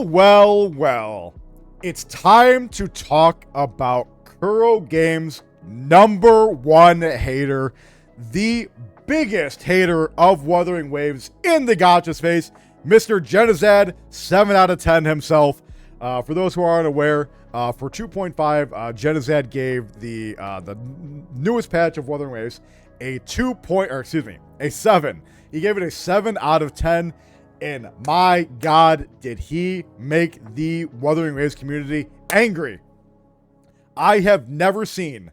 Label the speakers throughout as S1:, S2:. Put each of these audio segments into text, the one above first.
S1: Well. It's time to talk about Kuro Games' #1 hater, the biggest hater of Wuthering Waves in the gacha space, Mr. Genizad, 7 out of 10 himself. For those who aren't aware, for 2.5, Genizad gave the newest patch of Wuthering Waves a 7. He gave it a 7 out of 10. And my God, did he make the Wuthering Waves community angry. I have never seen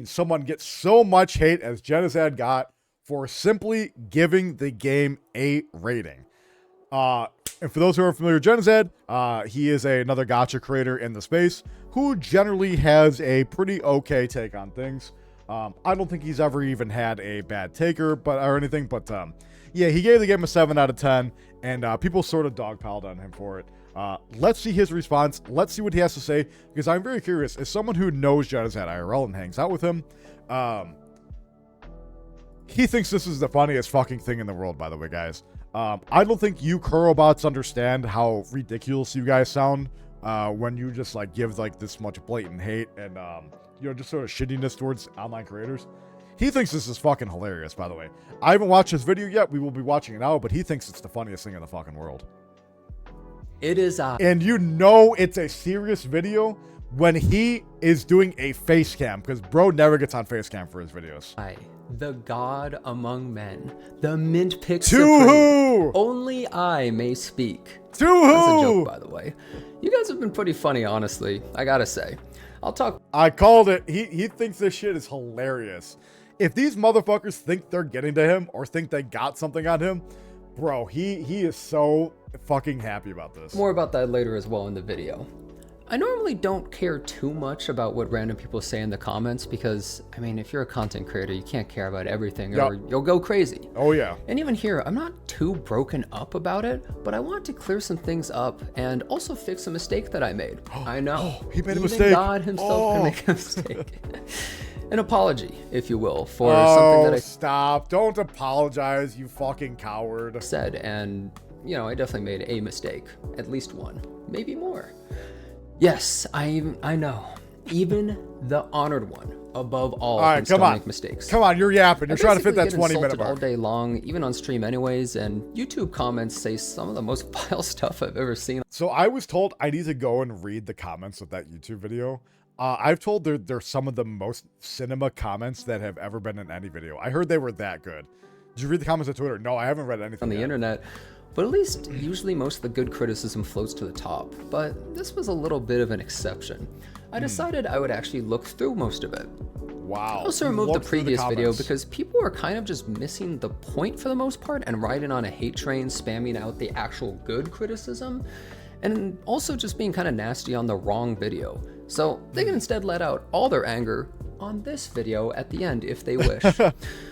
S1: someone get so much hate as Genizad got for simply giving the game a rating. And for those who are familiar with Genizad, he is another gacha creator in the space who generally has a pretty okay take on things. I don't think he's ever even had a bad taker or anything, but yeah, he gave the game a 7 out of 10, and people sort of dogpiled on him for it. Let's see his response. Let's see what he has to say, because I'm very curious. As someone who knows Genizad IRL and hangs out with him, he thinks this is the funniest fucking thing in the world, by the way, guys. I don't think you Kurobots understand how ridiculous you guys sound when you just like give like this much blatant hate and just sort of shittiness towards online creators. He thinks this is fucking hilarious, by the way. I haven't watched this video yet. We will be watching it now, but he thinks it's the funniest thing in the fucking world.
S2: It is.
S1: And you know it's a serious video when he is doing a face cam, because bro never gets on face cam for his videos.
S2: The god among men, the mint pick
S1: To who?
S2: Only I may speak.
S1: To who?
S2: That's a joke, by the way. You guys have been pretty funny, honestly. I gotta say.
S1: I called it. He thinks this shit is hilarious. If these motherfuckers think they're getting to him or think they got something on him, bro, he is so fucking happy about this.
S2: More about that later as well in the video. I normally don't care too much about what random people say in the comments because, I mean, if you're a content creator, you can't care about everything or you'll go crazy.
S1: Oh, yeah.
S2: And even here, I'm not too broken up about it, but I want to clear some things up and also fix a mistake that I made. I know.
S1: He made a
S2: Even
S1: mistake.
S2: God himself can make a mistake. An apology, if you will, for something that I
S1: stop. Don't apologize, you fucking coward.
S2: Said, and, I definitely made a mistake. At least one. Maybe more. Yes, I know. Even the honored one, above all can still make mistakes.
S1: Come on, you're yapping. You're trying to fit that 20-minute mark.
S2: All day long, even on stream anyways, and YouTube comments say some of the most vile stuff I've ever seen.
S1: So I was told I need to go and read the comments of that YouTube video. I've told they're some of the most cinema comments that have ever been in any video. I heard they were that good. Did you read the comments on Twitter? No, I haven't read anything
S2: on the internet. But at least usually most of the good criticism floats to the top. But this was a little bit of an exception. I decided I would actually look through most of it.
S1: Wow.
S2: I also removed the previous video because people were kind of just missing the point for the most part and riding on a hate train, spamming out the actual good criticism, and also just being kind of nasty on the wrong video. So they can instead let out all their anger on this video at the end if they wish.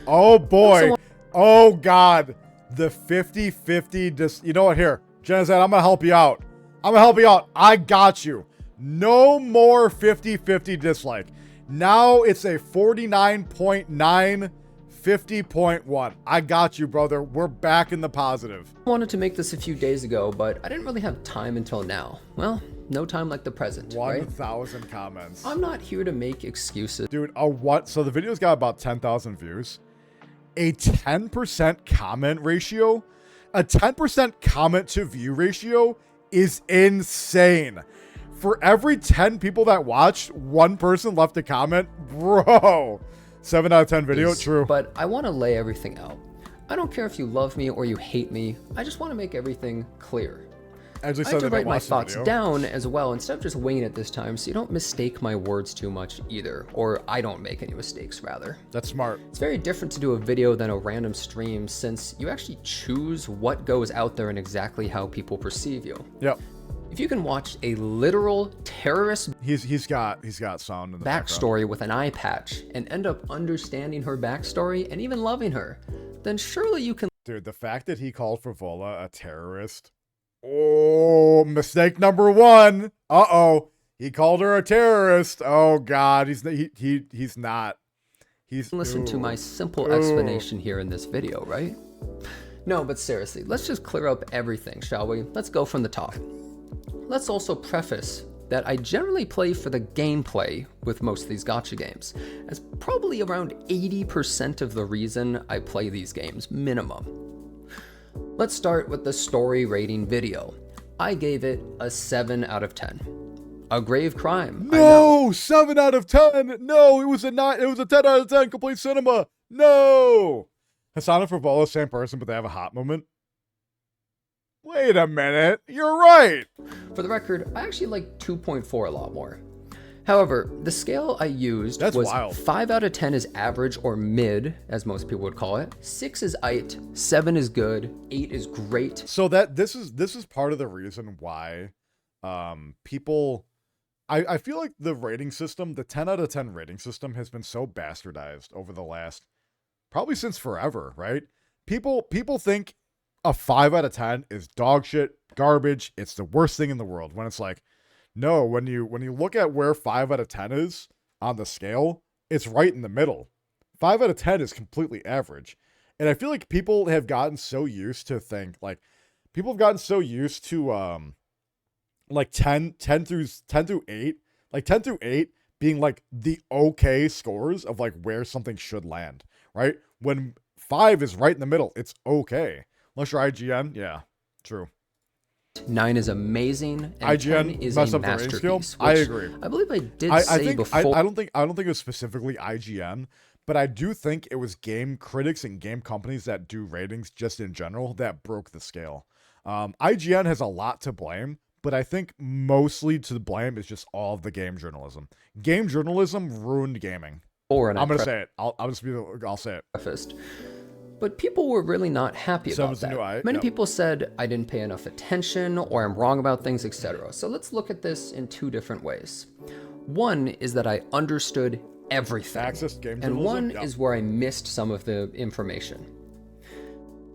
S1: Oh boy. Oh God. The 50-50 you know what, here, Genizad, I'm gonna help you out. I got you. No more 50-50 dislike. Now it's a 49.9 50.1. I got you, brother. We're back in the positive.
S2: I wanted to make this a few days ago, but I didn't really have time until now. Well, no time like the present,
S1: 1,000 comments.
S2: I'm not here to make excuses.
S1: Dude, what? So the video's got about 10,000 views. A 10% comment ratio? A 10% comment to view ratio is insane. For every 10 people that watched, one person left a comment. Bro, 7 out of 10 video, true.
S2: But I want to lay everything out. I don't care if you love me or you hate me. I just want to make everything clear. I have to write my thoughts down as well instead of just winging it this time, so you don't mistake my words too much either, or I don't make any mistakes rather.
S1: That's smart.
S2: It's very different to do a video than a random stream since you actually choose what goes out there and exactly how people perceive you.
S1: Yep.
S2: If you can watch a literal terrorist
S1: he's got sound in the
S2: backstory with an eye patch and end up understanding her backstory and even loving her, then surely you can.
S1: Dude, the fact that he called Frivola a terrorist. Oh, mistake number 1. Uh-oh. He called her a terrorist. Oh God, he's not.
S2: Listen to my simple explanation here in this video, right? No, but seriously, let's just clear up everything, shall we? Let's go from the top. Let's also preface that I generally play for the gameplay with most of these gacha games, as probably around 80% of the reason I play these games, minimum. Let's start with the story rating video. I gave it a 7 out of 10. A grave crime.
S1: No, 7 out of 10. No, it was a 9. It was a 10 out of 10. Complete cinema. No. Hassan and Frivola, same person, but they have a hot moment. Wait a minute. You're right.
S2: For the record, I actually like 2.4 a lot more. However, the scale I used was wild. 5 out of 10 is average or mid, as most people would call it. 6 is ite, 7 is good, 8 is great.
S1: So this is part of the reason why people I feel like the rating system, the 10 out of 10 rating system has been so bastardized over the last probably since forever, right? People think a 5 out of 10 is dog shit, garbage, it's the worst thing in the world. When it's like, no, when you look at where 5 out of 10 is on the scale, it's right in the middle. 5 out of 10 is completely average. And I feel like people have gotten so used to like 10 through 8, like 10 through 8 being like the okay scores of like where something should land, right? When 5 is right in the middle, it's okay. Unless you're IGN, yeah, true.
S2: 9 is amazing, and
S1: IGN
S2: 10 is
S1: messed
S2: a
S1: up the rating
S2: masterpiece.
S1: scale. I agree.
S2: I believe I did say before.
S1: I don't think it was specifically IGN, but I do think it was game critics and game companies that do ratings just in general that broke the scale. IGN has a lot to blame, but I think mostly to blame is just all of the game journalism. Game journalism ruined gaming. I'm gonna say it. I'll say it.
S2: Prefaced. But people were really not happy about that. Many people said I didn't pay enough attention, or I'm wrong about things, etc. So let's look at this in 2 different ways. One is that I understood everything, and one is where I missed some of the information.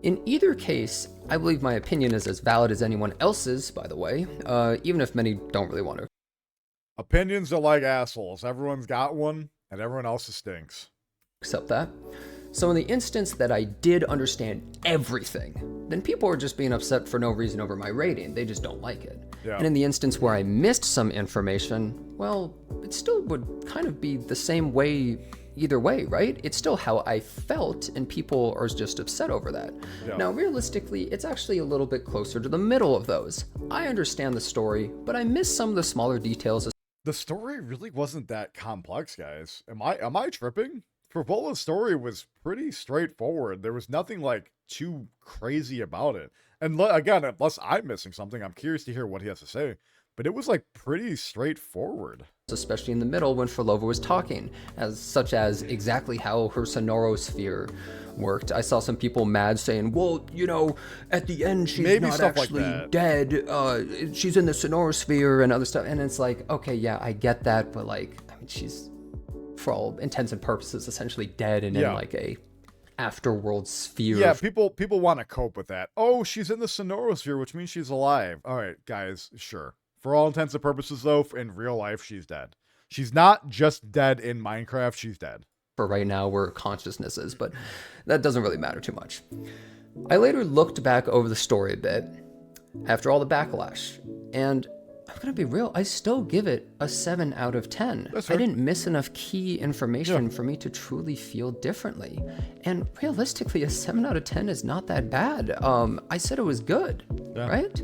S2: In either case, I believe my opinion is as valid as anyone else's, by the way, even if many don't really want to.
S1: Opinions are like assholes. Everyone's got one, and everyone else's stinks.
S2: Accept that. So in the instance that I did understand everything, then people are just being upset for no reason over my rating. They just don't like it. Yeah. And in the instance where I missed some information, well, it still would kind of be the same way either way, right? It's still how I felt, and people are just upset over that. Yeah. Now, realistically, it's actually a little bit closer to the middle of those. I understand the story, but I missed some of the smaller details.
S1: The story really wasn't that complex, guys. Am I tripping? Fravola's story was pretty straightforward. There was nothing like too crazy about it. And again, unless I'm missing something, I'm curious to hear what he has to say. But it was like pretty straightforward.
S2: Especially in the middle when Frolova was talking, such as exactly how her sonorosphere worked. I saw some people mad saying, well, you know, at the end she's maybe not actually like dead. She's in the sonorosphere and other stuff. And it's like, okay, yeah, I get that. But like, I mean, she's, for all intents and purposes, essentially dead and in like a afterworld sphere.
S1: Yeah, people want to cope with that. Oh, she's in the sonorosphere, which means she's alive. All right, guys, sure. For all intents and purposes, though, in real life, she's dead. She's not just dead in Minecraft, she's dead.
S2: For right now, where consciousness is, but that doesn't really matter too much. I later looked back over the story a bit, after all the backlash, and I'm gonna be real, I still give it a 7 out of 10.
S1: That's right.
S2: I didn't miss enough key information for me to truly feel differently. And realistically, a 7 out of 10 is not that bad. I said it was good, right?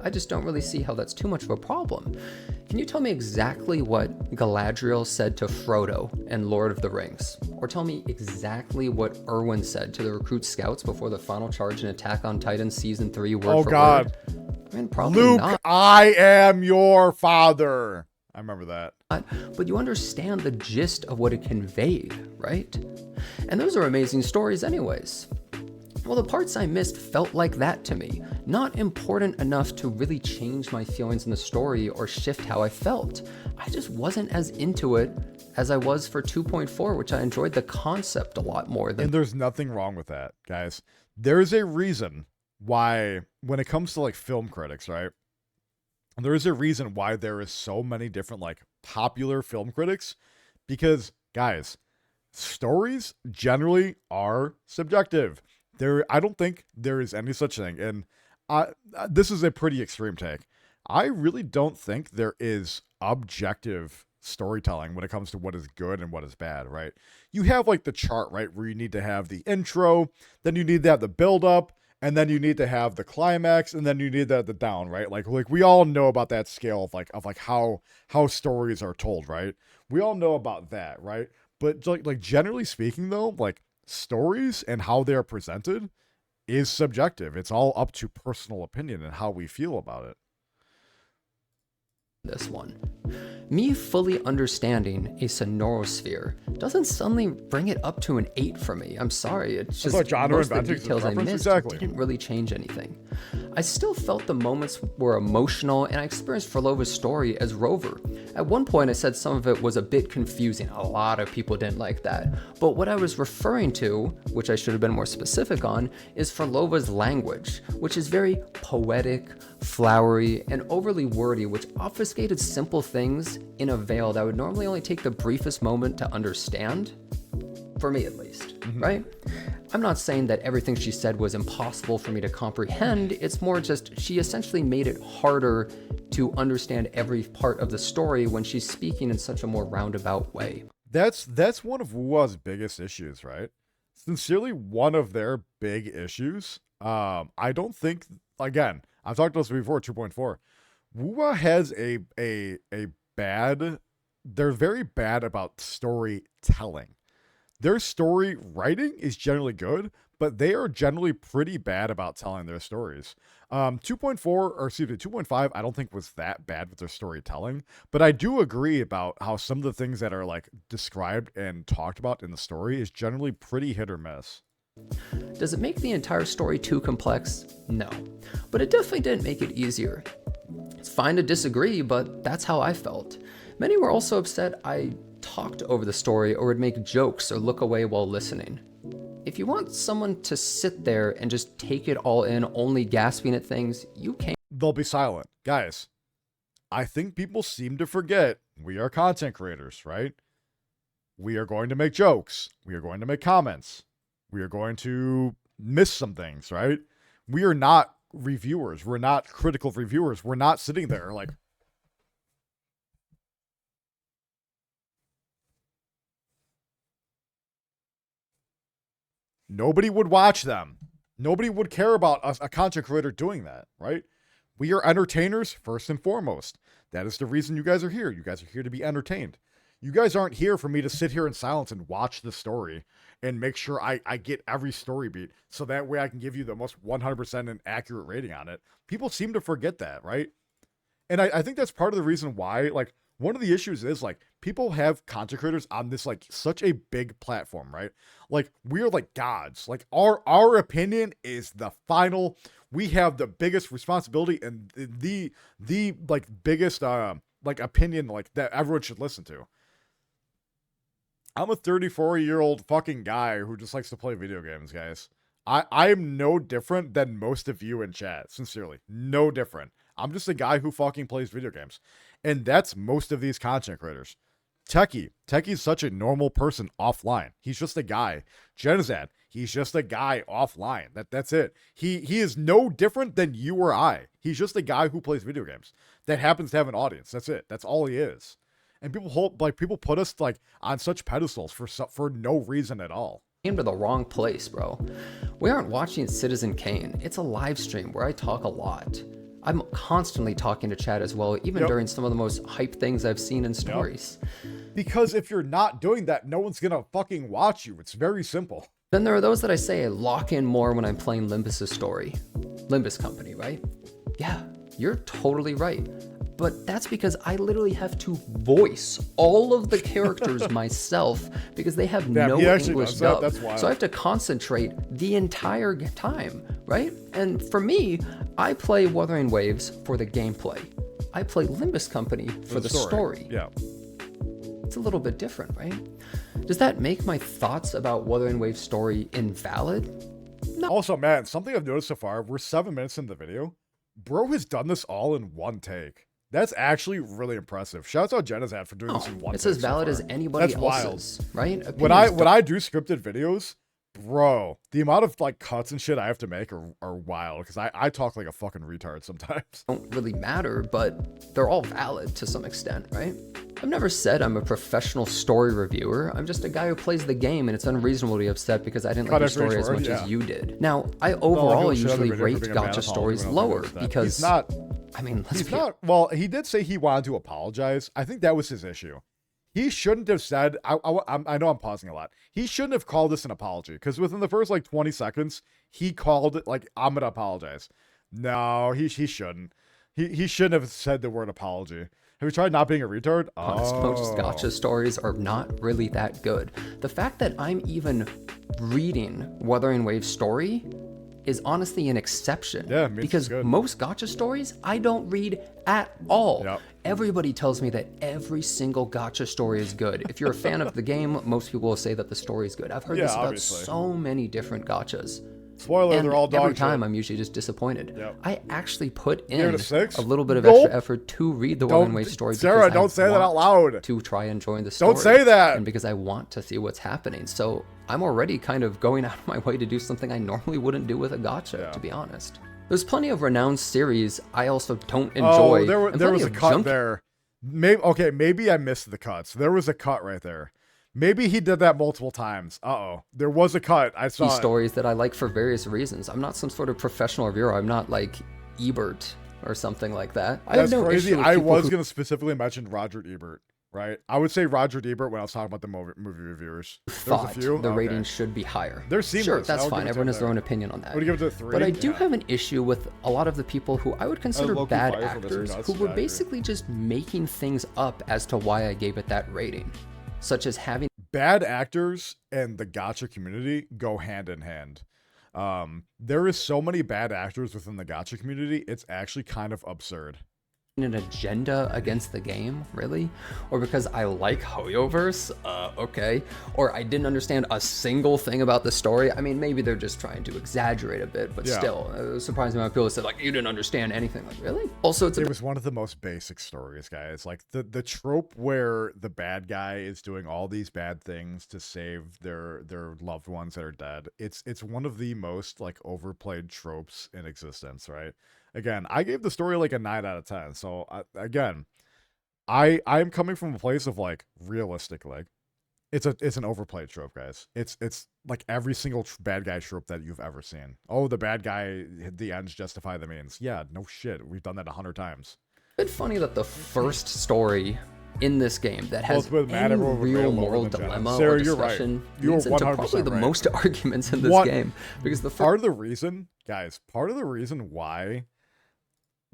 S2: I just don't really see how that's too much of a problem. Can you tell me exactly what Galadriel said to Frodo in Lord of the Rings? Or tell me exactly what Erwin said to the recruit scouts before the final charge in Attack on Titan Season 3 word for word? I mean, probably
S1: Luke,
S2: not.
S1: I am your father. I remember that.
S2: But you understand the gist of what it conveyed, right? And those are amazing stories anyways. Well, the parts I missed felt like that to me. Not important enough to really change my feelings in the story or shift how I felt. I just wasn't as into it as I was for 2.4, which I enjoyed the concept a lot more than.
S1: And there's nothing wrong with that, guys. There's a reason why, when it comes to like film critics, right? There is a reason why there is so many different like popular film critics, because guys, stories generally are subjective. I don't think there is any such thing. And this is a pretty extreme take. I really don't think there is objective storytelling when it comes to what is good and what is bad, right? You have like the chart, right, where you need to have the intro, then you need to have the build up, and then you need to have the climax, and then you need the down, right? Like we all know about that scale of how stories are told, right? We all know about that, right? But like generally speaking though, like stories and how they're presented is subjective. It's all up to personal opinion and how we feel about it.
S2: This one. Me fully understanding a sonorosphere doesn't suddenly bring it up to an 8 for me. I'm sorry, it's just most of the details I missed didn't really change anything. I still felt the moments were emotional, and I experienced Frolova's story as Rover. At one point I said some of it was a bit confusing. A lot of people didn't like that. But what I was referring to, which I should have been more specific on, is Frolova's language, which is very poetic, flowery, and overly wordy, which obfuscated simple things in a veil that would normally only take the briefest moment to understand, for me at least, right? I'm not saying that everything she said was impossible for me to comprehend. It's more just she essentially made it harder to understand every part of the story when she's speaking in such a more roundabout way.
S1: That's one of Wua's biggest issues, right? Sincerely, one of their big issues. I don't think, again, I've talked about this before, 2.4. Wua has a bad, they're very bad about storytelling. Their story writing is generally good, but they are generally pretty bad about telling their stories. 2.5, I don't think was that bad with their storytelling, but I do agree about how some of the things that are like described and talked about in the story is generally pretty hit or miss.
S2: Does it make the entire story too complex? No, but it definitely didn't make it easier. It's fine to disagree, but that's how I felt. Many were also upset I talked over the story or would make jokes or look away while listening. If you want someone to sit there and just take it all in, only gasping at things, you can.
S1: They'll be silent. Guys, I think people seem to forget we are content creators, right? We are going to make jokes. We are going to make comments. We are going to miss some things, right? We are not reviewers. We're not critical reviewers. We're not sitting there like, nobody would watch them. Nobody would care about a content creator doing that, right? We are entertainers first and foremost. That is the reason you guys are here. You guys are here to be entertained. You guys aren't here for me to sit here in silence and watch the story and make sure I get every story beat so that way I can give you the most 100% and accurate rating on it. People seem to forget that, right? And I think that's part of the reason why, like, one of the issues is, like, people have content creators on this, like, such a big platform, right? Like, we're like gods. Like, our opinion is the final. We have the biggest responsibility and the like, biggest, like, opinion, like, that everyone should listen to. I'm a 34-year-old fucking guy who just likes to play video games, guys. I'm no different than most of you in chat, sincerely. No different. I'm just a guy who fucking plays video games. And that's most of these content creators. Techie's such a normal person offline. He's just a guy. Genizad, he's just a guy offline. That's it. He is no different than you or I. He's just a guy who plays video games that happens to have an audience. That's it. That's all he is. And people put us like on such pedestals for no reason at all.
S2: Came to the wrong place, bro. We aren't watching Citizen Kane. It's a live stream where I talk a lot. I'm constantly talking to chat as well, even during some of the most hype things I've seen in stories.
S1: Because if you're not doing that, no one's gonna fucking watch you. It's very simple.
S2: Then there are those that I say I lock in more when I'm playing Limbus's story. Limbus Company, right? Yeah, you're totally right. But that's because I literally have to voice all of the characters myself because they have no English dub. So I have to concentrate the entire time, right? And for me, I play Wuthering Waves for the gameplay. I play Limbus Company for the story.
S1: Yeah.
S2: It's a little bit different, right? Does that make my thoughts about Wuthering Waves story invalid? No.
S1: Also, man, something I've noticed so far, we're 7 minutes in the video. Bro has done this all in one take. That's actually really impressive. Shouts out Genizad for doing this in one take.
S2: It's as valid as anybody else's, right?
S1: When I do scripted videos, Bro, the amount of like cuts and shit I have to make are wild because I talk like a fucking retard sometimes.
S2: Don't really matter, but they're all valid to some extent, right? I've never said I'm a professional story reviewer. I'm just a guy who plays the game, and it's unreasonable to be upset because I didn't like your story as much as you did. Now, I overall usually rate gacha stories lower because...
S1: He's not...
S2: I mean,
S1: he's not... Well, he did say he wanted to apologize. I think that was his issue. He shouldn't have said... I know I'm pausing a lot. He shouldn't have called this an apology because within the first like 20 seconds, he called it like, I'm gonna apologize. No, he shouldn't. He shouldn't have said the word apology. Have you tried not being a retard?
S2: Most gacha stories are not really that good. The fact that I'm even reading Wuthering Waves story is honestly an exception.
S1: Yeah,
S2: because most gacha stories I don't read at all.
S1: Yep.
S2: Everybody tells me that every single gacha story is good. If you're a fan of the game, most people will say that the story is good. I've heard this about so many different gachas.
S1: Spoiler, they're all dog
S2: every time
S1: shit.
S2: I'm usually just disappointed.
S1: Yep.
S2: I actually put in
S1: a
S2: little bit of extra effort to read the Wuthering Waves story.
S1: Sarah, don't say that out loud.
S2: To try and join the story.
S1: Don't say that.
S2: And because I want to see what's happening. So I'm already kind of going out of my way to do something I normally wouldn't do with a gacha, to be honest. There's plenty of renowned series I also don't enjoy.
S1: Oh, there was a cut there. Maybe I missed the cuts. There was a cut right there. Maybe he did that multiple times. There was a cut. I saw
S2: stories that I like for various reasons. I'm not some sort of professional reviewer. I'm not like Ebert or something like that.
S1: That's crazy. I was going to specifically mention Roger Ebert, right? I would say Roger Ebert when I was talking about the movie reviewers.
S2: Thought the rating should be higher.
S1: They're seamless.
S2: Sure, that's fine. Everyone has their own opinion on that.
S1: I would give it a 3.
S2: But I do have an issue with a lot of the people who I would consider bad actors who were basically just making things up as to why I gave it that rating. Such as having
S1: bad actors and the gacha community go hand in hand. There is so many bad actors within the gacha community. It's actually kind of absurd.
S2: An agenda against the game, really? Or because I like Hoyoverse? Okay. Or I didn't understand a single thing about the story. I mean, maybe they're just trying to exaggerate a bit, but still, it was surprising how people said, like, you didn't understand anything. Like, really? Also, it
S1: was one of the most basic stories, guys. Like, the trope where the bad guy is doing all these bad things to save their loved ones that are dead. It's one of the most, like, overplayed tropes in existence, right? Again, I gave the story like a 9 out of 10. So I'm coming from a place of like realistic, like it's an overplayed trope, guys. It's like every single bad guy trope that you've ever seen. Oh, the bad guy, the ends justify the means. Yeah, no shit. We've done that 100 times.
S2: It's funny that the first story in this game that has any real moral dilemma or discussion leads into probably the most arguments in this game. Because
S1: part of the reason, guys,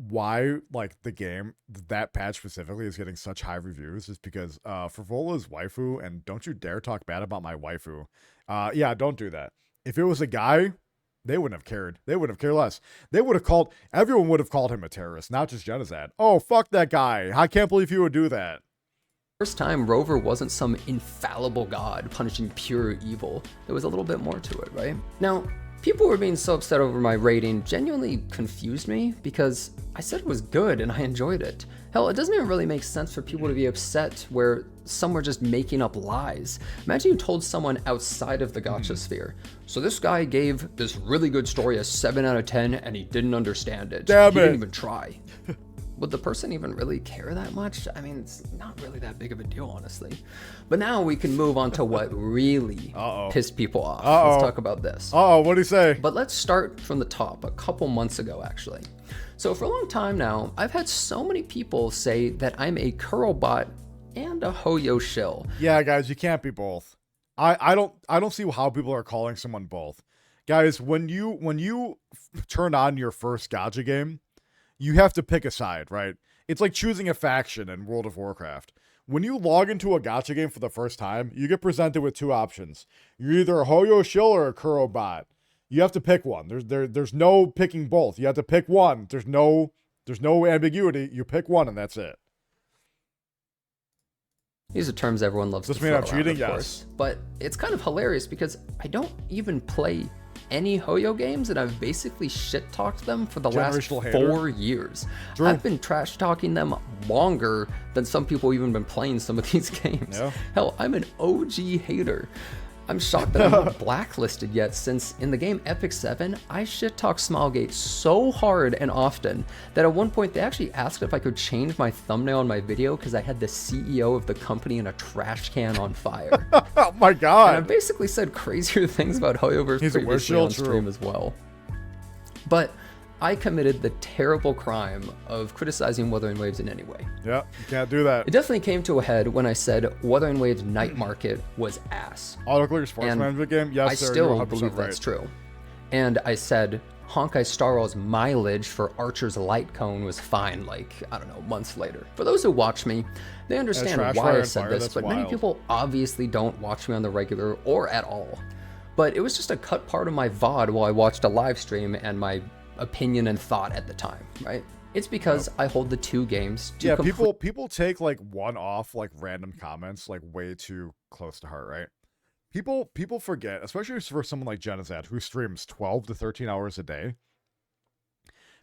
S1: why like the game, that patch specifically, is getting such high reviews is because Frivola's waifu, and don't you dare talk bad about my waifu. Yeah, don't do that. If it was a guy, they wouldn't have cared. They would have cared less. Everyone would have called him a terrorist, not just Genocide. Oh, fuck that guy. I can't believe you would do that.
S2: First time, Rover wasn't some infallible god punishing pure evil. There was a little bit more to it, right? Now, people were being so upset over my rating genuinely confused me because I said it was good and I enjoyed it. Hell, it doesn't even really make sense for people to be upset where some were just making up lies. Imagine you told someone outside of the gacha sphere, so this guy gave this really good story a 7 out of 10 and he didn't understand it. He didn't even try. Would the person even really care that much? I mean, it's not really that big of a deal, honestly. But now we can move on to what really pissed people off. Let's talk about this.
S1: What'd he say?
S2: But let's start from the top, a couple months ago, actually. So for a long time now, I've had so many people say that I'm a Kurobot and a Hoyo shill.
S1: Yeah, guys, you can't be both. I don't see how people are calling someone both. Guys, when you turn on your first gacha game, you have to pick a side, right? It's like choosing a faction in World of Warcraft. When you log into a gacha game for the first time, you get presented with 2 options. You're either a Hoyo shill or a Kurobot. You have to pick one. There's no picking both. You have to pick one. There's no ambiguity. You pick one and that's it.
S2: These are terms everyone loves to throw around,
S1: cheating?
S2: Of course. But it's kind of hilarious because I don't even play any Hoyo games, and I've basically shit-talked them for the last 4 years.
S1: True.
S2: I've been trash-talking them longer than some people even been playing some of these games.
S1: Yeah.
S2: Hell, I'm an OG hater. I'm shocked that I'm not blacklisted yet, since in the game Epic 7, I shit-talk Smilegate so hard and often that at one point they actually asked if I could change my thumbnail on my video because I had the CEO of the company in a trash can on fire.
S1: Oh my god.
S2: And I basically said crazier things about Hoyoverse previously on stream as well. But I committed the terrible crime of criticizing Wuthering Waves in any way.
S1: Yeah, you can't do that.
S2: It definitely came to a head when I said Wuthering Waves Night Market was ass.
S1: Autoclicker sports management game? Yes,
S2: I
S1: sir,
S2: still believe that's true. And I said Honkai Star Rail's mileage for Archer's Light Cone was fine, like, I don't know, months later. For those who watch me, they understand why I said this, but many people obviously don't watch me on the regular or at all. But it was just a cut part of my VOD while I watched a live stream and my opinion and thought at the time, right? It's because I hold the two games to
S1: people take like one-off like random comments like way too close to heart, right? People forget, especially for someone like Genizad who streams 12 to 13 hours a day.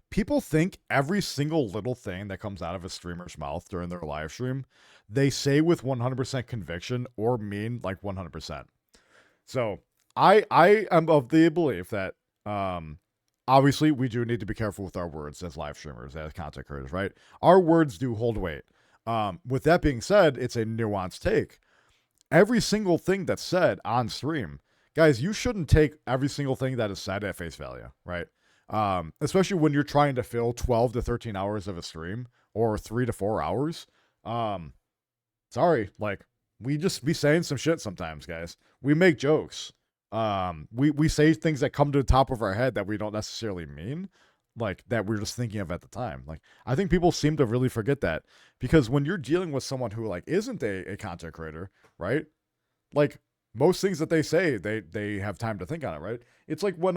S1: People think every single little thing that comes out of a streamer's mouth during their live stream, they say with 100% conviction or mean like 100%. So I am of the belief that obviously, we do need to be careful with our words as live streamers, as content creators, right? Our words do hold weight. With that being said, it's a nuanced take. Every single thing that's said on stream, guys, you shouldn't take every single thing that is said at face value, right? Especially when you're trying to fill 12 to 13 hours of a stream or 3 to 4 hours. Sorry, like, we just be saying some shit sometimes, guys. We make jokes. We say things that come to the top of our head that we don't necessarily mean, like that we're just thinking of at the time. Like, I think people seem to really forget that, because when you're dealing with someone who like isn't a content creator, right? Like most things that they say, they have time to think on it, right? It's like when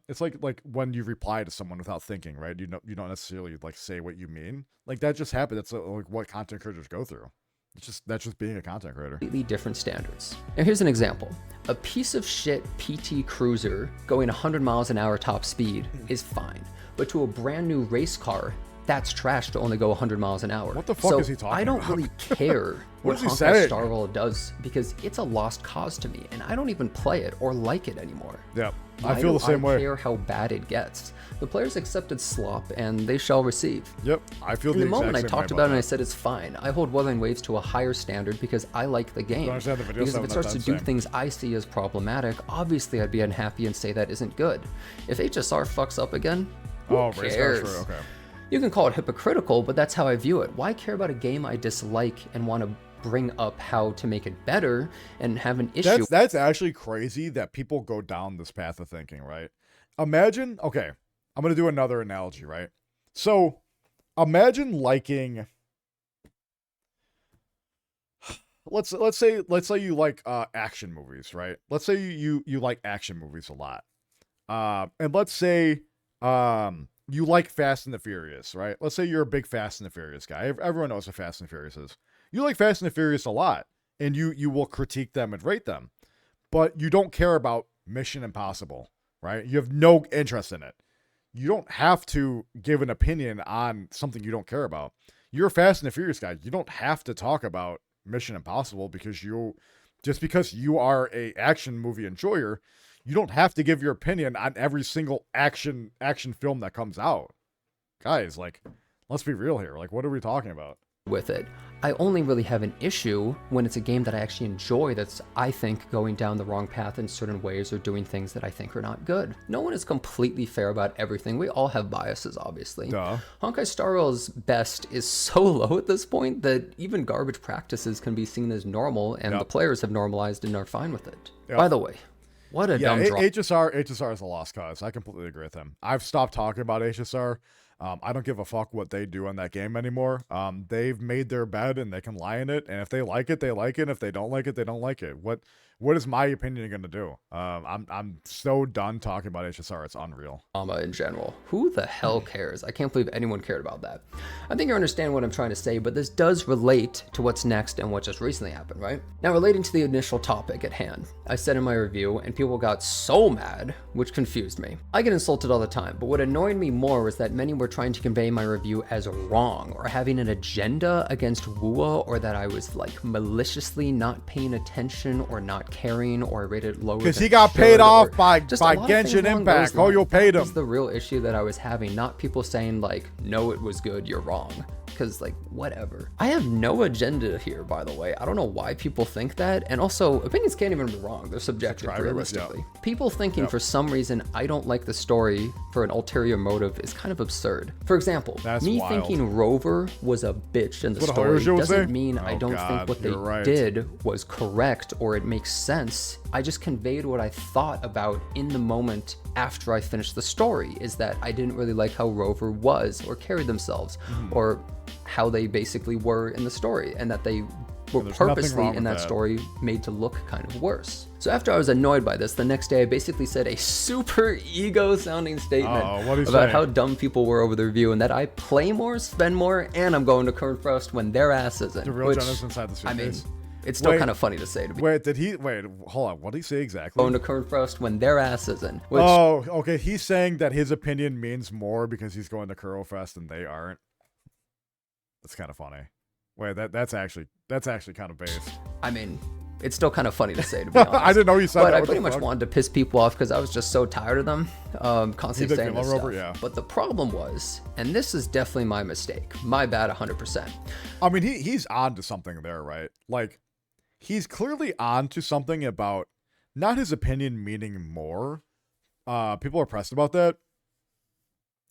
S1: it's like when you reply to someone without thinking, right? You don't necessarily like say what you mean. Like that just happened. That's like what content creators go through. That's just being a content creator.
S2: Completely different standards. Now here's an example. A piece of shit PT Cruiser going 100 miles an hour top speed is fine, but to a brand new race car, that's trash to only go 100 miles an hour.
S1: What the fuck is he talking about?
S2: I don't really care what Honkai Star Rail does, because it's a lost cause to me, and I don't even play it or like it anymore.
S1: Yeah, I feel the same way.
S2: I don't care how bad it gets. The players accepted slop, and they shall receive.
S1: Yep, I feel the exact same way.
S2: In the moment I talked about it and I said it's fine, I hold Wuthering Waves to a higher standard because I like the game. Because if it starts to do things I see as problematic, obviously I'd be unhappy and say that isn't good. If HSR fucks up again, who cares? Okay. You can call it hypocritical, but that's how I view it. Why care about a game I dislike and want to bring up how to make it better and have an issue?
S1: That's actually crazy that people go down this path of thinking, right? Imagine, okay, I'm going to do another analogy, right? So imagine liking, let's say you like action movies, right? Let's say you like action movies a lot. And let's say you like Fast and the Furious, right? Let's say you're a big Fast and the Furious guy. Everyone knows what Fast and the Furious is. You like Fast and the Furious a lot, and you will critique them and rate them, but you don't care about Mission Impossible, right? You have no interest in it. You don't have to give an opinion on something you don't care about. You're a Fast and the Furious guy. You don't have to talk about Mission Impossible because you are a action movie enjoyer. You don't have to give your opinion on every single action film that comes out. Guys, like, let's be real here. Like, what are we talking about?
S2: With it. I only really have an issue when it's a game that I actually enjoy that's, I think, going down the wrong path in certain ways or doing things that I think are not good. No one is completely fair about everything. We all have biases, obviously.
S1: Duh.
S2: Honkai Star Rail's best is so low at this point that even garbage practices can be seen as normal, and the players have normalized and are fine with it. By the way, what a dumb drop.
S1: HSR is a lost cause. I completely agree with him. I've stopped talking about HSR. I don't give a fuck what they do on that game anymore. They've made their bed and they can lie in it. And if they like it, they like it. And if they don't like it, they don't like it. What is my opinion going to do? I'm so done talking about HSR. It's unreal.
S2: In general, who the hell cares? I can't believe anyone cared about that. I think you understand what I'm trying to say, but this does relate to what's next and what just recently happened, right? Now, relating to the initial topic at hand, I said in my review, and people got so mad, which confused me. I get insulted all the time, but what annoyed me more was that many were trying to convey my review as wrong or having an agenda against Wua, or that I was like maliciously not paying attention or not caring, or I rated lower
S1: because he got paid off by Genshin Impact. Oh, you paid him.
S2: That's the real issue that I was having, not people saying like, no, it was good, you're wrong. Because like, whatever. I have no agenda here, by the way. I don't know why people think that. And also, opinions can't even be wrong. They're subjective, realistically. People thinking for some reason I don't like the story for an ulterior motive is kind of absurd. For example, me thinking Rover was a bitch in the story doesn't mean I don't think what they did was correct or it makes sense. I just conveyed what I thought about in the moment after I finished the story, is that I didn't really like how Rover was or carried themselves, or how they basically were in the story, and that they were purposely in that story made to look kind of worse. So after I was annoyed by this, the next day I basically said a super ego sounding statement about how dumb people were over the review, and that I play more, spend more, and I'm going to Kernfrost when their ass isn't.
S1: The real Jonas inside the suitcase.
S2: I mean, it's still kind of funny to say to me.
S1: Hold on, what did he say exactly?
S2: Going to Kernfrost when their ass isn't. Which,
S1: okay, he's saying that his opinion means more because he's going to Kurofest and they aren't. That's kind of funny. Wait, that's actually kind of based.
S2: I mean, it's still kind of funny to say, to be honest.
S1: I didn't know you said that.
S2: But I pretty much wanted to piss people off because I was just so tired of them constantly saying this stuff.
S1: Yeah.
S2: But the problem was, and this is definitely my mistake, my bad 100%.
S1: I mean, he's on to something there, right? Like, he's clearly on to something about not his opinion meaning more. People are pressed about that.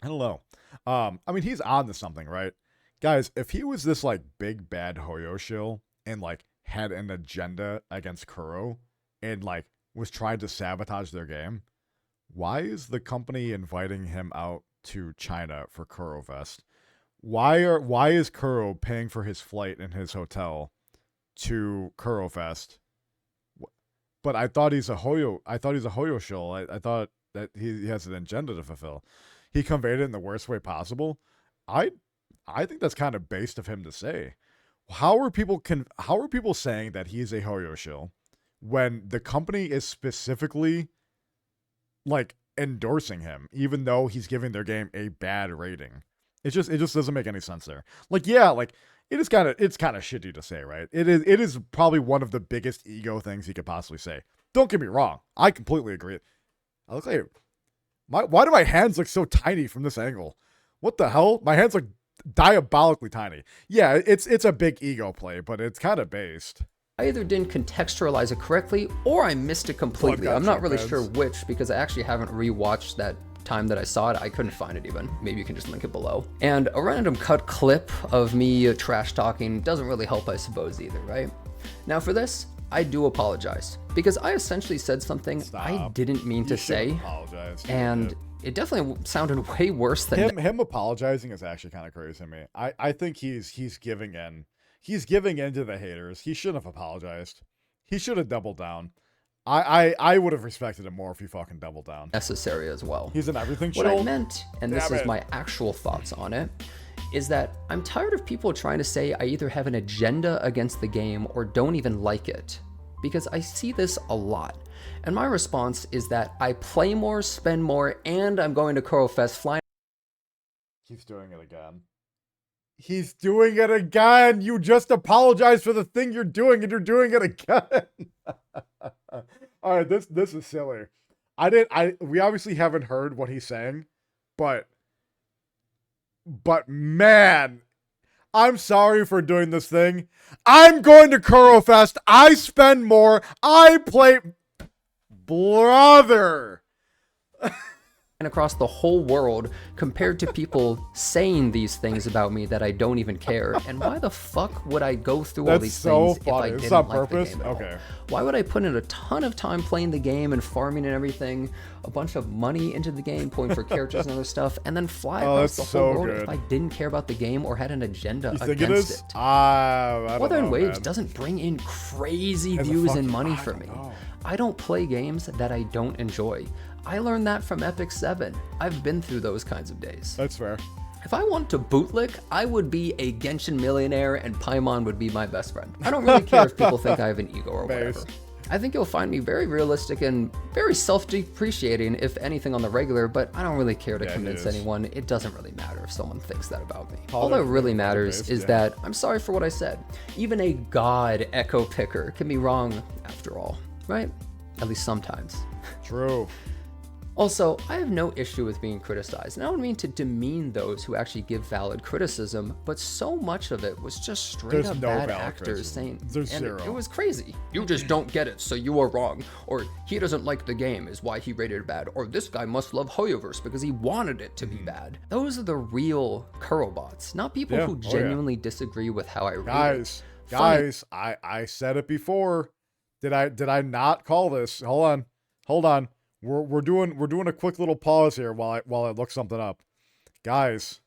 S1: I don't know. I mean, he's on to something, right? Guys, if he was this, like, big bad Hoyo shill and, like, had an agenda against Kuro and, like, was trying to sabotage their game, why is the company inviting him out to China for Kuro Fest? Why is Kuro paying for his flight and his hotel to Kuro Fest? But I thought he's a Hoyo shill. I thought that he has an agenda to fulfill. He conveyed it in the worst way possible. I think that's kind of based of him to say. How are people saying that he's a Hoyo shill when the company is specifically like endorsing him, even though he's giving their game a bad rating? It just doesn't make any sense there. Like, yeah, like it's kind of shitty to say, right? It is probably one of the biggest ego things he could possibly say. Don't get me wrong. I completely agree. I look like why do my hands look so tiny from this angle? What the hell? My hands look diabolically tiny. Yeah, it's a big ego play, but it's kind of based.
S2: I either didn't contextualize it correctly or I missed it completely. I'm not really sure which, because I actually haven't rewatched that time that I saw it. I couldn't find it even. Maybe you can just link it below. And a random cut clip of me trash talking doesn't really help, I suppose, either, right? Now for this, I do apologize, because I essentially said something I didn't mean to say.
S1: Apologize.
S2: And it definitely sounded way worse than
S1: him apologizing is actually kind of crazy to me. I think he's giving in. He's giving in to the haters. He shouldn't have apologized. He should have doubled down. I would have respected him more if he fucking doubled down.
S2: Necessary as well.
S1: He's an everything
S2: What I meant, and this is my actual thoughts on it, is that I'm tired of people trying to say I either have an agenda against the game or don't even like it, because I see this a lot. And my response is that I play more, spend more, and I'm going to Kurofest flying.
S1: He's doing it again. He's doing it again. You just apologized for the thing you're doing, and you're doing it again. All right, this is silly. We obviously haven't heard what he's saying, but man, I'm sorry for doing this thing. I'm going to Kurofest. I spend more. I play. Brother.
S2: And across the whole world, compared to people saying these things about me that I don't even care. And why the fuck would I go through all these things if I didn't like the game at all? Why would I put in a ton of time playing the game and farming and everything, a bunch of money into the game, pulling for characters and other stuff, and then fly across the whole world if I didn't care about the game or had an agenda against it? Wuthering Waves doesn't bring in crazy views and money for me. I don't play games that I don't enjoy. I learned that from Epic 7. I've been through those kinds of days.
S1: That's fair.
S2: If I wanted to bootlick, I would be a Genshin millionaire and Paimon would be my best friend. I don't really care if people think I have an ego or whatever. I think you'll find me very realistic and very self-depreciating, if anything, on the regular, but I don't really care to convince anyone. It doesn't really matter if someone thinks that about me. All that really matters is that I'm sorry for what I said. Even a god echo picker can be wrong after all, right? At least sometimes.
S1: True.
S2: Also, I have no issue with being criticized, and I don't mean to demean those who actually give valid criticism, but so much of it was just straight up bad actors saying,
S1: There's
S2: and
S1: zero.
S2: it was crazy. You just don't get it, so you are wrong. Or he doesn't like the game is why he rated it bad. Or this guy must love Hoyoverse because he wanted it to be bad. Those are the real Kuro bots, not people who genuinely disagree with how I rate it.
S1: Guys, I said it before. Did I not call this? Hold on. We're doing a quick little pause here while I look something up. Guys.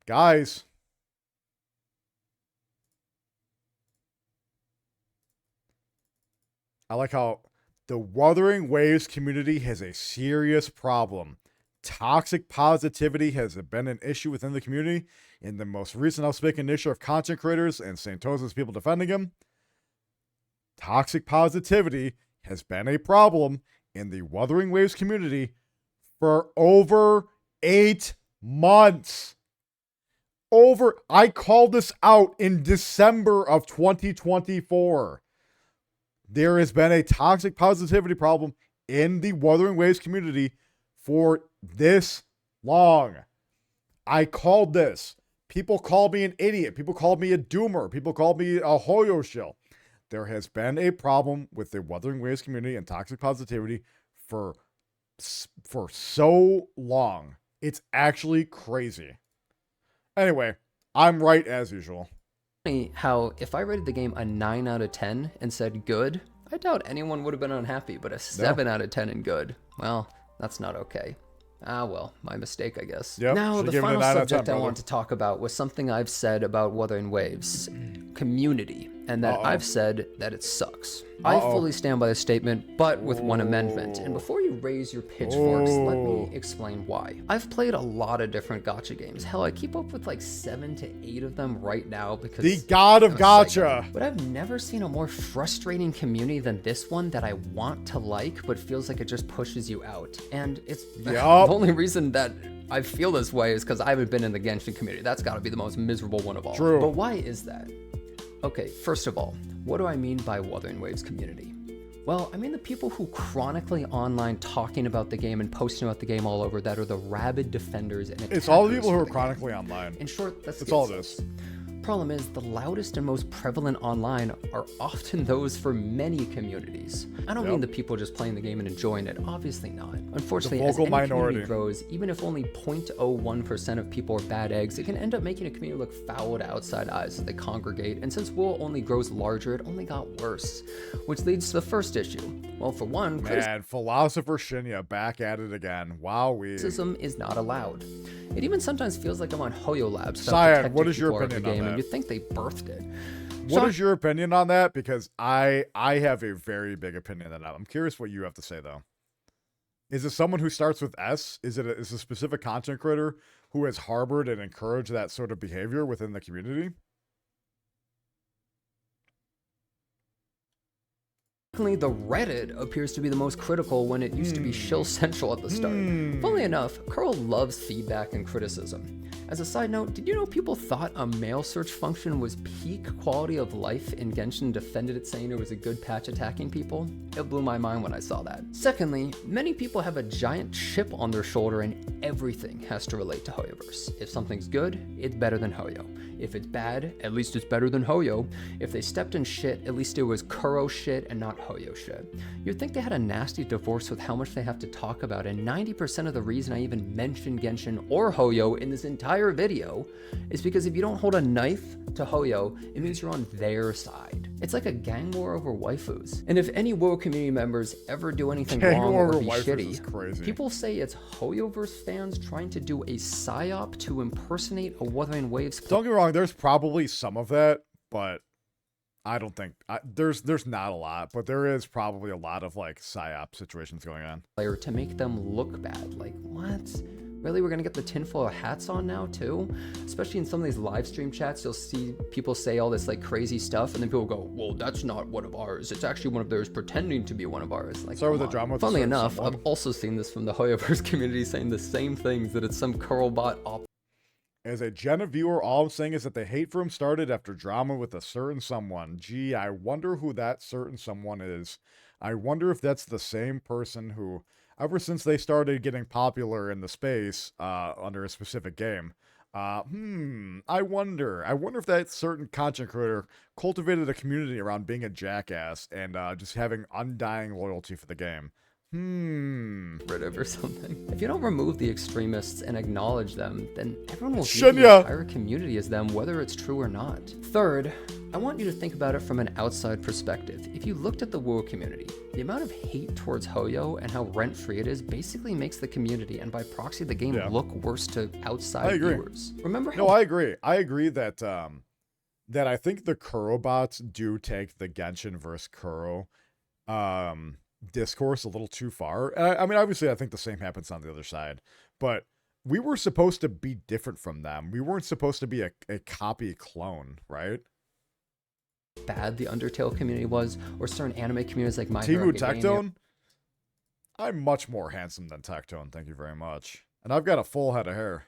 S1: I like how the Wuthering Waves community has a serious problem. Toxic positivity has been an issue within the community. In the most recent outspoken issue of content creators and Santosa's people defending him, toxic positivity has been a problem in the Wuthering Waves community for over 8 months. I called this out in December of 2024. There has been a toxic positivity problem in the Wuthering Waves community for this long. I called this. People called me an idiot. People called me a doomer. People called me a Hoyo shill. There has been a problem with the Wuthering Waves community and toxic positivity for so long. It's actually crazy. Anyway, I'm right as usual.
S2: How if I rated the game a 9 out of 10 and said good, I doubt anyone would have been unhappy, but a 7 out of 10 and good, well, that's not okay. Ah, well, my mistake, I guess.
S1: Yep.
S2: Now, the final subject I want to talk about was something I've said about Wuthering Waves. Community. And that I've said that it sucks. I fully stand by this statement, but with one amendment. And before you raise your pitchforks, let me explain why. I've played a lot of different gacha games. Hell, I keep up with like 7 to 8 of them right now because
S1: the god of gacha.
S2: But I've never seen a more frustrating community than this one that I want to like, but feels like it just pushes you out. And it's the only reason that I feel this way is because I haven't been in the Genshin community. That's got to be the most miserable one of all.
S1: True.
S2: But why is that? Okay, first of all, what do I mean by Wuthering Waves community? Well, I mean the people who chronically online talking about the game and posting about the game all over that are the rabid defenders and attackers.
S1: It's all the people who are chronically online.
S2: In short, that's
S1: all this.
S2: Problem is, the loudest and most prevalent online are often those for many communities. I don't mean the people just playing the game and enjoying it, obviously not. Unfortunately, as any community grows, even if only 0.01% of people are bad eggs, it can end up making a community look foul to outside eyes as they congregate, and since WoW only grows larger, it only got worse. Which leads to the first issue. Well, for one,
S1: man, philosopher Shinya back at it again. Wowee.
S2: Criticism is not allowed. It even sometimes feels like I'm on Hoyo Labs.
S1: Cyan, what is your opinion on that?
S2: And you'd think they birthed it.
S1: What is your opinion on that? Because I have a very big opinion on that. I'm curious what you have to say, though. Is it someone who starts with S? Is it a specific content creator who has harbored and encouraged that sort of behavior within the community?
S2: The Reddit appears to be the most critical when it used to be shill central at the start. Funnily enough, Carl loves feedback and criticism. As a side note, did you know people thought a mail search function was peak quality of life in Genshin, defended it saying it was a good patch attacking people? It blew my mind when I saw that. Secondly, many people have a giant chip on their shoulder and everything has to relate to Hoyoverse. If something's good, it's better than Hoyo. If it's bad, at least it's better than Hoyo. If they stepped in shit, at least it was Kuro shit and not Hoyo shit. You'd think they had a nasty divorce with how much they have to talk about, and 90% of the reason I even mentioned Genshin or Hoyo in this entire video is because if you don't hold a knife to Hoyo, it means you're on their side. It's like a gang war over waifus. And if any WoW community members ever do anything wrong or be shitty, people say it's Hoyoverse fans trying to do a psyop to impersonate a Wuthering Waves player.
S1: Don't get me wrong, there's probably some of that, but I don't think there's not a lot, but there is probably a lot of like psyop situations going on.
S2: To make them look bad. Like, what? Really, we're gonna get the tinfoil hats on now too? Especially in some of these live stream chats, you'll see people say all this like crazy stuff, and then people go, well, that's not one of ours. It's actually one of theirs pretending to be one of ours. Like,
S1: start with the drama.
S2: Funnily enough, I've also seen this from the Hoyoverse community saying the same things, that it's some curlbot op.
S1: As a Jenna viewer, all I'm saying is that the hate for him started after drama with a certain someone. Gee, I wonder who that certain someone is. I wonder if that's the same person who, ever since they started getting popular in the space, under a specific game, I wonder if that certain content creator cultivated a community around being a jackass and just having undying loyalty for the game.
S2: Rid of or something. If you don't remove the extremists and acknowledge them, then everyone will view
S1: Shinya!
S2: the entire community as them, whether it's true or not. Third, I want you to think about it from an outside perspective. If you looked at the WoW community, the amount of hate towards Hoyo and how rent-free it is basically makes the community, and by proxy the game, look worse to outside viewers. Remember how—
S1: No, I agree. I agree that that I think the Kuro bots do take the Genshin versus Kuro discourse a little too far. I mean, obviously, I think the same happens on the other side, but we were supposed to be different from them. We weren't supposed to be a copy clone, right?
S2: Bad the Undertale community was, or certain anime communities like My Hero
S1: Timu
S2: Academia.
S1: Tectone? I'm much more handsome than Tectone, thank you very much. And I've got a full head of hair.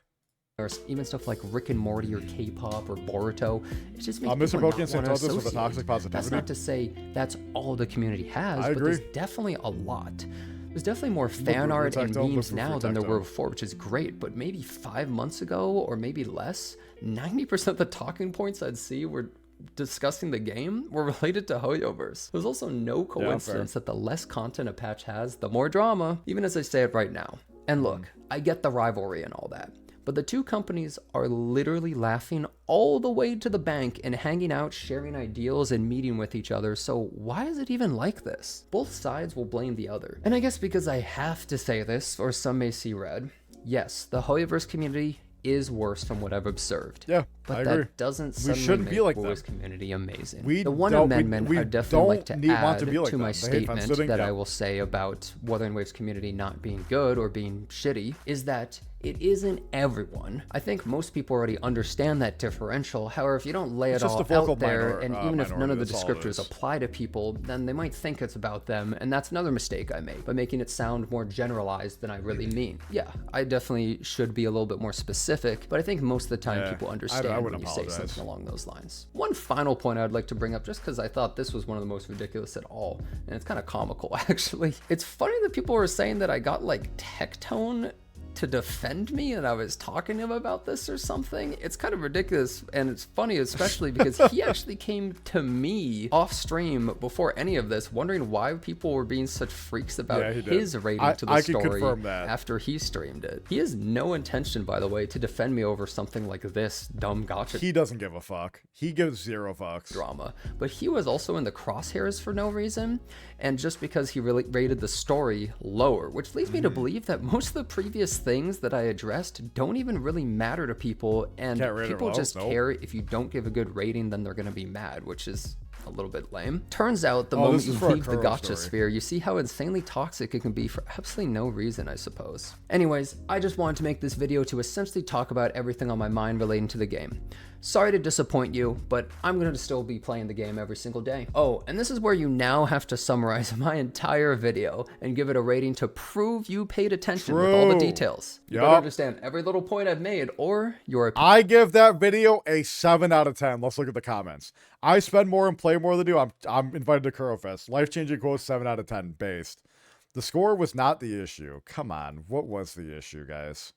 S2: Or even stuff like Rick and Morty or K-pop or Boruto. It just makes
S1: Mr.
S2: people
S1: Bokian
S2: not
S1: saying
S2: want to
S1: this with the
S2: associate.
S1: toxic positivity.
S2: That's not to say that's all the community has,
S1: I
S2: but
S1: agree.
S2: there's definitely a lot. There's definitely more fan art and memes now than there were before, which is great, but maybe 5 months ago, or maybe less, 90% of the talking points I'd see were discussing the game were related to Hoyoverse. There's also no coincidence that the less content a patch has, the more drama, even as I say it right now. And look, I get the rivalry and all that, but the two companies are literally laughing all the way to the bank and hanging out, sharing ideals, and meeting with each other, so why is it even like this? Both sides will blame the other. And I guess because I have to say this, or some may see red, yes, the Hoyoverse community is worse from what I've observed.
S1: Yeah,
S2: but
S1: I agree.
S2: that doesn't suddenly
S1: shouldn't
S2: make
S1: be like
S2: WoW's
S1: that.
S2: community amazing.
S1: We
S2: the one
S1: don't-
S2: amendment
S1: we
S2: I definitely like to
S1: don't want
S2: add
S1: to be like
S2: to my
S1: them. They hate fence
S2: statement
S1: sitting,
S2: that
S1: yeah.
S2: I will say about Wuthering Waves community not being good or being shitty is that it isn't everyone. I think most people already understand that differential. However, if you don't lay it
S1: just
S2: all
S1: a vocal
S2: out there, and even if none of the
S1: minority, that's all it
S2: descriptors
S1: is.
S2: apply to people, then they might think it's about them, and that's another mistake I made by making it sound more generalized than I really mean. Yeah, I definitely should be a little bit more specific, but I think most of the time people understand when
S1: wouldn't
S2: you say
S1: apologize.
S2: something along those lines. One final point I'd like to bring up, just because I thought this was one of the most ridiculous at all, and it's kind of comical actually. It's funny that people were saying that I got like Tectone to defend me and I was talking to him about this or something. It's kind of ridiculous, and it's funny especially because he actually came to me off stream before any of this, wondering why people were being such freaks about his rating to the
S1: I can
S2: story
S1: confirm that.
S2: after he streamed it. He has no intention, by the way, to defend me over something like this dumb gacha
S1: He doesn't give a fuck. He gives 0 fucks.
S2: drama, but he was also in the crosshairs for no reason, and just because he really rated the story lower, which leads me to believe that most of the previous things that I addressed don't even really matter to people, and people just care if you don't give a good rating, then they're going to be mad, which is a little bit lame. Turns out the moment you leave the gacha sphere, you see how insanely toxic it can be for absolutely no reason, I suppose. Anyways, I just wanted to make this video to essentially talk about everything on my mind relating to the game. Sorry to disappoint you, but I'm going to still be playing the game every single day. Oh, and this is where you now have to summarize my entire video and give it a rating to prove you paid attention with all the details. You better understand every little point I've made, or your
S1: I give that video a 7 out of 10. Let's look at the comments. I spend more and play more than you. I'm invited to Kurofest. Life-changing quotes, 7 out of 10 based. The score was not the issue. Come on, what was the issue, guys?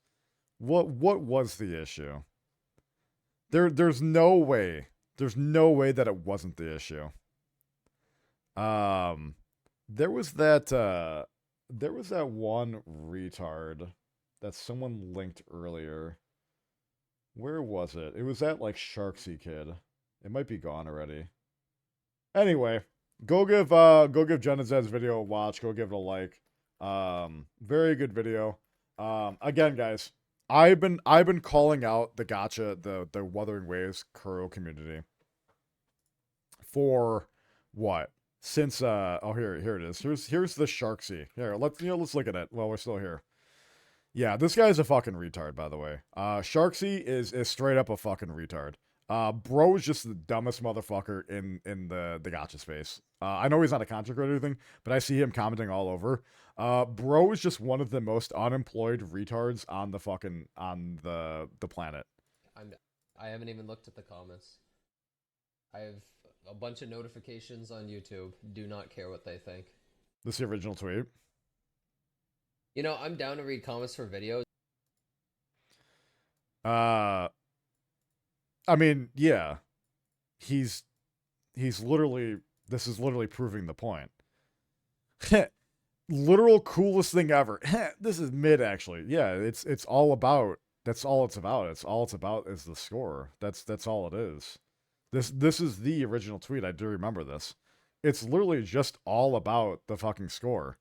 S1: What was the issue? There's no way. There's no way that it wasn't the issue. There was that one retard that someone linked earlier. Where was it? It was that like Sharksy kid. It might be gone already. Anyway, go give Jenaz's video a watch. Go give it a like. Very good video. Again, guys, I've been calling out the gacha, the Wuthering Waves Kuro community for what? Since oh here it is. Here's the Sharksy. Here, let's look at it while we're still here. Yeah, this guy's a fucking retard, by the way. Sharksy is straight up a fucking retard. Bro is just the dumbest motherfucker in the gacha space. I know he's not a content creator or anything, but I see him commenting all over. Bro is just one of the most unemployed retards on the fucking the planet.
S2: I haven't even looked at the comments. I have a bunch of notifications on YouTube. Do not care what they think.
S1: This is the original tweet.
S2: You know, I'm down to read comments for videos.
S1: I mean, yeah. He's literally, this is literally proving the point. Literal coolest thing ever. This is mid, actually. Yeah, it's all about, that's all it's about. All it's about is the score. That's all it is. This is the original tweet. I do remember this. It's literally just all about the fucking score.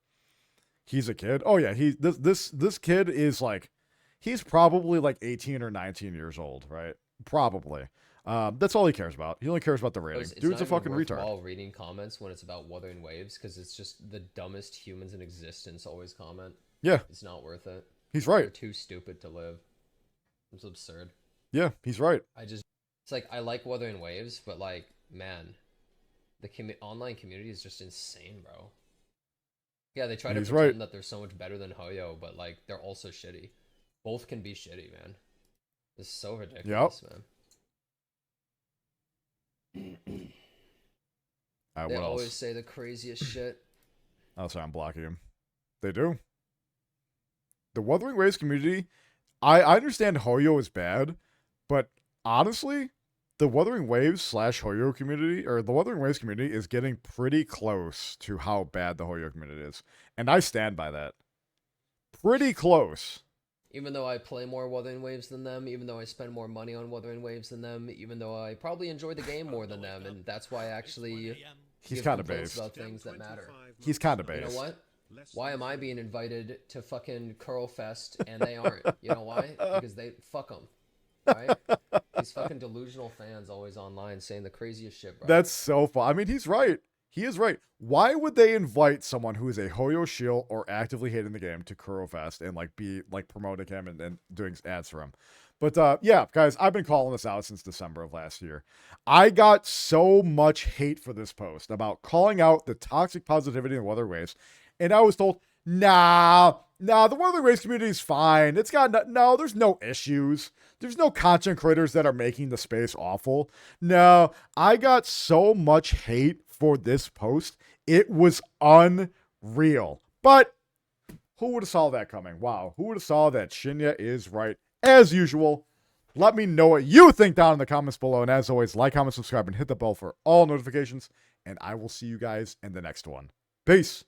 S1: He's a kid. Oh yeah, this kid is like, he's probably like 18 or 19 years old, right? Probably. That's all he cares about. He only cares about the rating. Dude's a fucking retard.
S2: While reading comments when it's about Wuthering Waves, because it's just the dumbest humans in existence always comment.
S1: Yeah,
S2: it's not worth it.
S1: He's right.
S2: They're too stupid to live. It's absurd.
S1: Yeah, he's right.
S2: It's like, I like Wuthering Waves, but like, man, the online community is just insane, bro. Yeah, they try to pretend that they're so much better than Hoyo, but like, they're also shitty. Both can be shitty, man. This is so ridiculous, man. They always say the craziest shit.
S1: Oh, sorry, I'm blocking him. They do. The Wuthering Waves community, I understand Hoyo is bad, but honestly, the Wuthering Waves / Hoyo community, or the Wuthering Waves community, is getting pretty close to how bad the Hoyo community is. And I stand by that. Pretty close.
S2: Even though I play more Wuthering Waves than them, even though I spend more money on Wuthering Waves than them, even though I probably enjoy the game more than them, and that's why I actually
S1: he's kind of based
S2: about things that matter.
S1: He's kind of based.
S2: You know what? Why am I being invited to fucking Curl Fest and they aren't? You know why? Because they fuck them. Right? These fucking delusional fans always online saying the craziest shit, bro.
S1: That's so fun. I mean, he's right. He is right. Why would they invite someone who is a Hoyo shill or actively hating the game to Kuro Fest and like be like promoting him and doing ads for him? But yeah, guys, I've been calling this out since December of last year. I got so much hate for this post about calling out the toxic positivity in Wuthering Waves, and I was told, nah, the Wuthering Waves community is fine. It's got there's no issues. There's no content creators that are making the space awful. No, I got so much hate for this post. It was unreal. But who would have saw that coming? Wow, who would have saw that Shinya is right? As usual, let me know what you think down in the comments below. And as always, like, comment, subscribe, and hit the bell for all notifications. And I will see you guys in the next one. Peace.